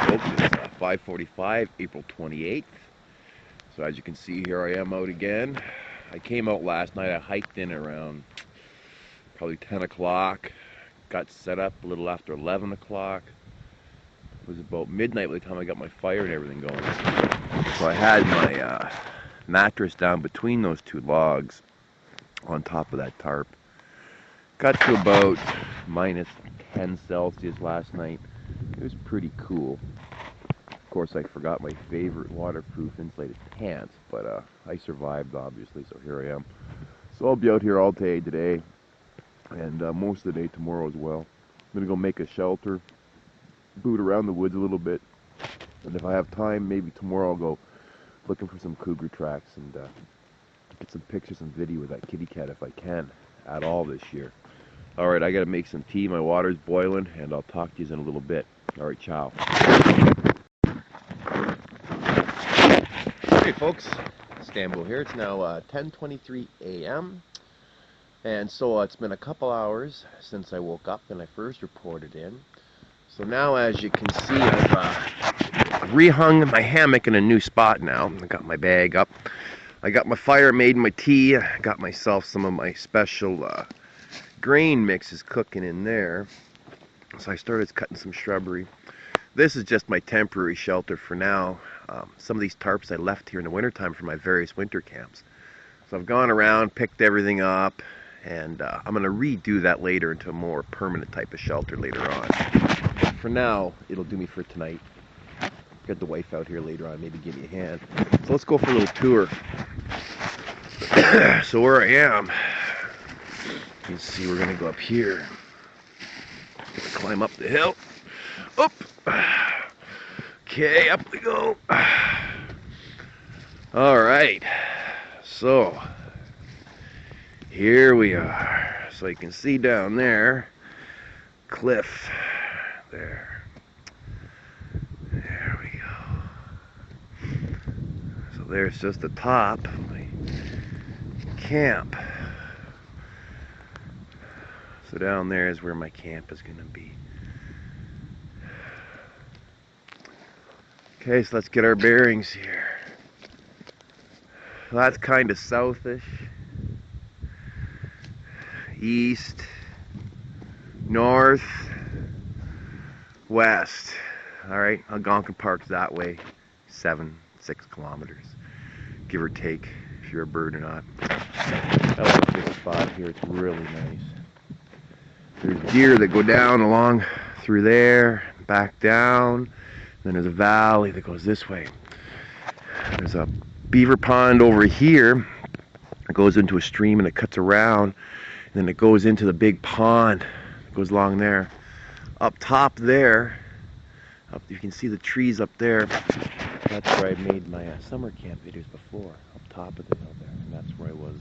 folks. It's 5:45, April 28th. So as you can see, here I am out again. I came out last night. I hiked in around probably 10 o'clock. Got set up a little after 11 o'clock. It was about midnight by the time I got my fire and everything going. So I had my mattress down between those two logs on top of that tarp. Got to about minus 10 Celsius last night. It was pretty cool. Of course, I forgot my favorite waterproof insulated pants, but I survived, obviously, so here I am. So I'll be out here all day today, and most of the day tomorrow as well. I'm going to go make a shelter, boot around the woods a little bit, and if I have time, maybe tomorrow I'll go looking for some cougar tracks and get some pictures and video with that kitty cat if I can at all this year. Alright, I got to make some tea. My water's boiling, and I'll talk to you in a little bit. Alright, ciao. Hey folks, Stambo here. It's now 10:23 a.m. and so it's been a couple hours since I woke up and I first reported in. So now, as you can see, I've rehung my hammock in a new spot now. I got my bag up. I got my fire made, my tea. I got myself some of my special grain mixes cooking in there. So I started cutting some shrubbery. This is just my temporary shelter for now. Some of these tarps I left here in the wintertime for my various winter camps. So I've gone around, picked everything up, and I'm going to redo that later into a more permanent type of shelter later on. But for now, it'll do me for tonight. Get the wife out here later on, maybe give me a hand. So let's go for a little tour. So where I am, you can see we're going to go up here. Climb up the hill. Up. Okay, up we go. All right. So here we are. So you can see down there, cliff. There. There we go. So there's just the top of my camp. So down there is where my camp is going to be. Okay, so let's get our bearings here. Well, that's kind of southish. East, north, west. Alright, Algonquin Park's that way. 6 kilometers. Give or take, if you're a bird or not. I like this spot here, it's really nice. There's deer that go down along through there, back down. Then there's a valley that goes this way. There's a beaver pond over here. It goes into a stream and it cuts around. And then it goes into the big pond. It goes along there. Up top there, you can see the trees up there. That's where I made my summer camp videos before. Up top of the hill there. And that's where I was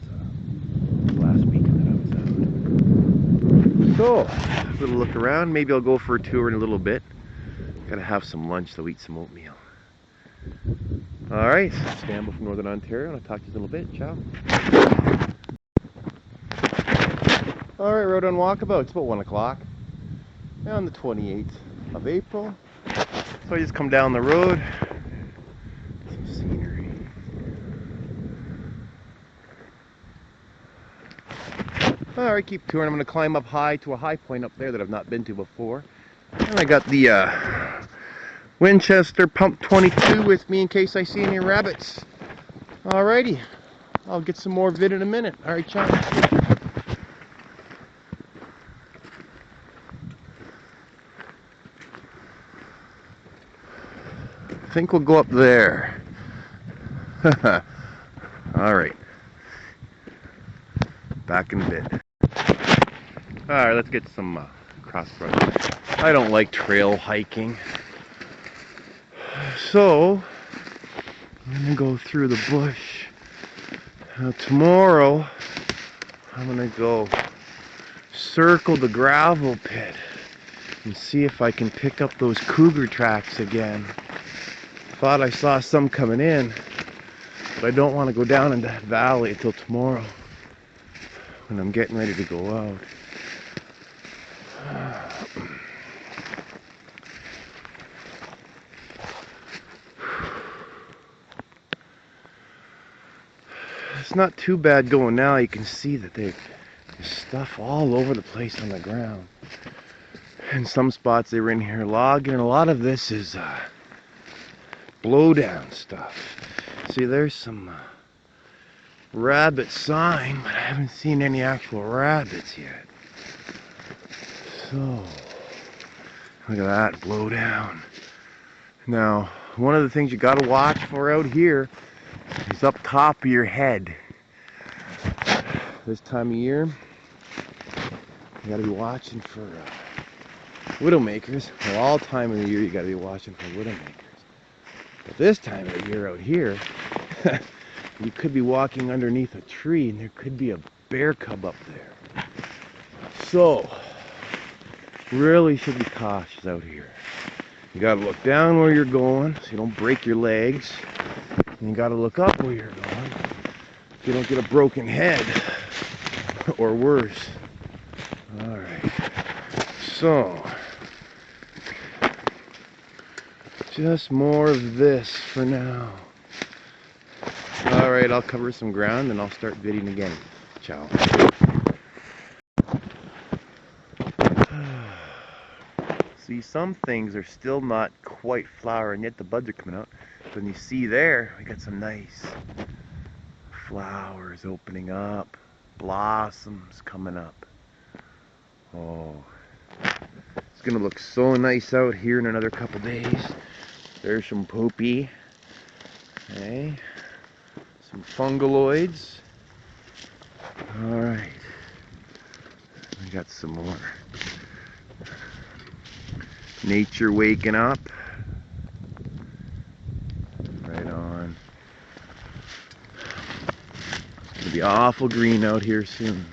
last weekend that I was out. So, a little look around. Maybe I'll go for a tour in a little bit. Gotta have some lunch, so eat some oatmeal. Alright, Stambo from Northern Ontario, and I'll talk to you in a little bit. Ciao. Alright, road on walkabout. It's about 1 o'clock on the 28th of April. So I just come down the road. Some scenery. Alright, keep touring. I'm going to climb up high to a high point up there that I've not been to before. And I got the Winchester Pump 22 with me in case I see any rabbits. Alrighty, I'll get some more vid in a minute. Alright, ciao. I think we'll go up there. Alright. Back in a bit. Alright, let's get some crossroads. I don't like trail hiking. So, I'm going to go through the bush. Now, tomorrow, I'm going to go circle the gravel pit and see if I can pick up those cougar tracks again. Thought I saw some coming in, but I don't want to go down in that valley until tomorrow when I'm getting ready to go out. it's not too bad going now. You can see that there's stuff all over the place on the ground. In some spots they were in here logging, and a lot of this is blowdown stuff. See, there's some rabbit sign, but I haven't seen any actual rabbits yet. So, look at that blowdown. Now, one of the things you gotta watch for out here is up top of your head. This time of year, you gotta be watching for widowmakers. Well, all time of the year you gotta be watching for widowmakers. But this time of the year out here, you could be walking underneath a tree and there could be a bear cub up there. So, really should be cautious out here. You gotta look down where you're going so you don't break your legs. And you gotta look up where you're going so you don't get a broken head or worse. Alright. So, just more of this for now. Alright, I'll cover some ground and I'll start videoing again. Ciao. See, some things are still not quite flowering yet. The buds are coming out. But you see there, we got some nice flowers opening up. Blossoms coming up. Oh, it's gonna look so nice out here in another couple days. There's some poopy. Okay. Some fungaloids. Alright. We got some more. Nature waking up. Right on. It's gonna be awful green out here soon.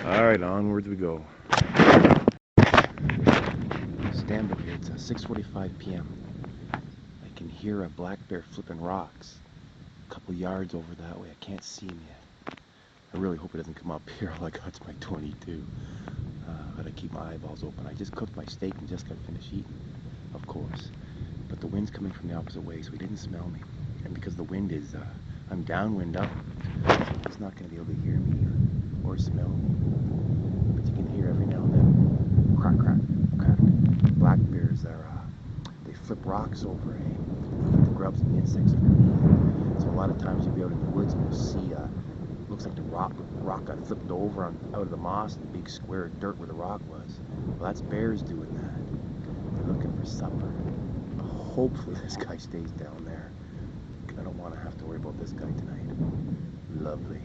Alright, onwards we go. Stand up here, it's 6:45 p.m. I can hear a black bear flipping rocks a couple yards over that way. I can't see him yet. I really hope he doesn't come up here. All I got's my 22. Gotta keep my eyeballs open. I just cooked my steak and just got finished eating, of course. But the wind's coming from the opposite way, so he didn't smell me. And because the wind is, I'm downwind up, he's not gonna be able to hear me or smell me. But you can hear every now and then, crack, crack, crack. Black bears are, they flip rocks over, to eat the grubs and the insects underneath. So a lot of times you'll be out in the woods and you'll see, looks like the rock got flipped over out of the moss, the big square of dirt where the rock was. Well, that's bears doing that. They're looking for supper. Hopefully this guy stays down there. I don't want to have to worry about this guy tonight. Lovely.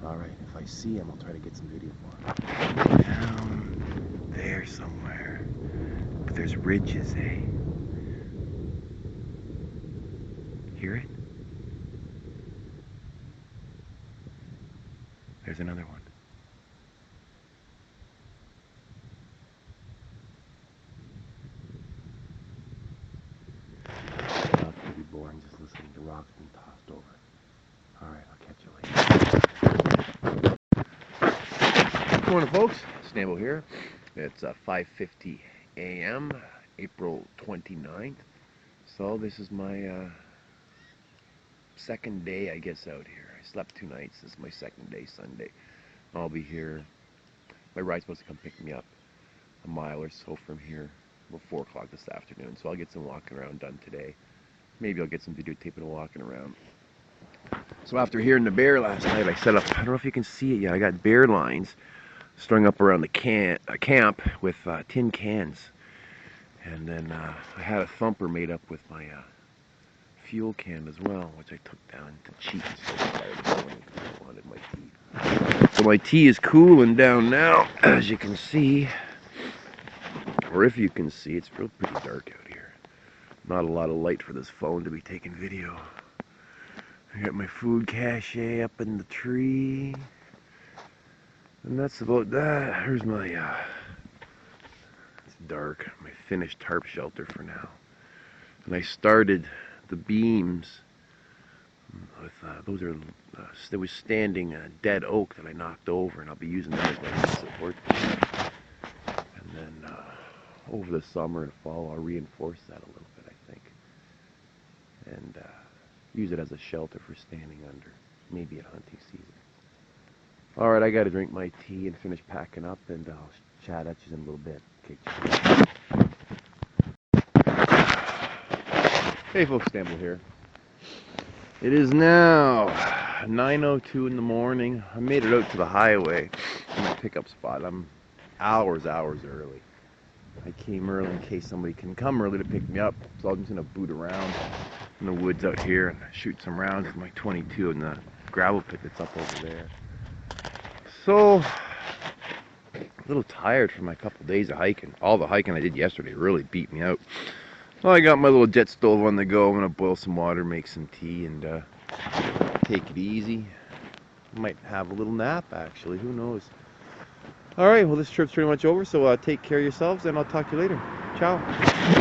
Alright, if I see him, I'll try to get some video for him. Down there somewhere. But there's ridges, eh? Hear it? There's another one. It's going to be boring just listening to rocks being tossed over. Alright, I'll catch you later. Good morning, folks. Snambo here. It's 5:50 a.m., April 29th. So this is my second day, I guess, out here. I slept 2 nights. This is my second day, Sunday. I'll be here. My ride's supposed to come pick me up a mile or so from here, about 4 o'clock this afternoon. So I'll get some walking around done today. Maybe I'll get some videotaping and walking around. So after hearing the bear last night, I set up, I don't know if you can see it yet, I got bear lines strung up around the camp with tin cans. And then I had a thumper made up with my fuel can as well, which I took down to cheat instead of going because I wanted my tea. So my tea is cooling down now, as you can see. Or if you can see, it's pretty dark out here. Not a lot of light for this phone to be taking video. I got my food cache up in the tree. And that's about that. Here's my, it's dark, my finished tarp shelter for now. And I started the beams with, those are, there was standing dead oak that I knocked over, and I'll be using that as my support. And then over the summer and fall, I'll reinforce that a little bit, I think. And use it as a shelter for standing under, maybe at hunting season. All right, I got to drink my tea and finish packing up, and I'll chat at you in a little bit. Okay. Hey folks, Stamble here. It is now 9:02 in the morning. I made it out to the highway in my pickup spot. I'm hours early. I came early in case somebody can come early to pick me up, so I'm just gonna boot around in the woods out here and shoot some rounds with my 22 in the gravel pit that's up over there. So, a little tired from my couple days of hiking. All the hiking I did yesterday really beat me out. Well, I got my little jet stove on the go. I'm gonna boil some water, make some tea, and take it easy. Might have a little nap, actually. Who knows? All right. Well, this trip's pretty much over. So take care of yourselves, and I'll talk to you later. Ciao.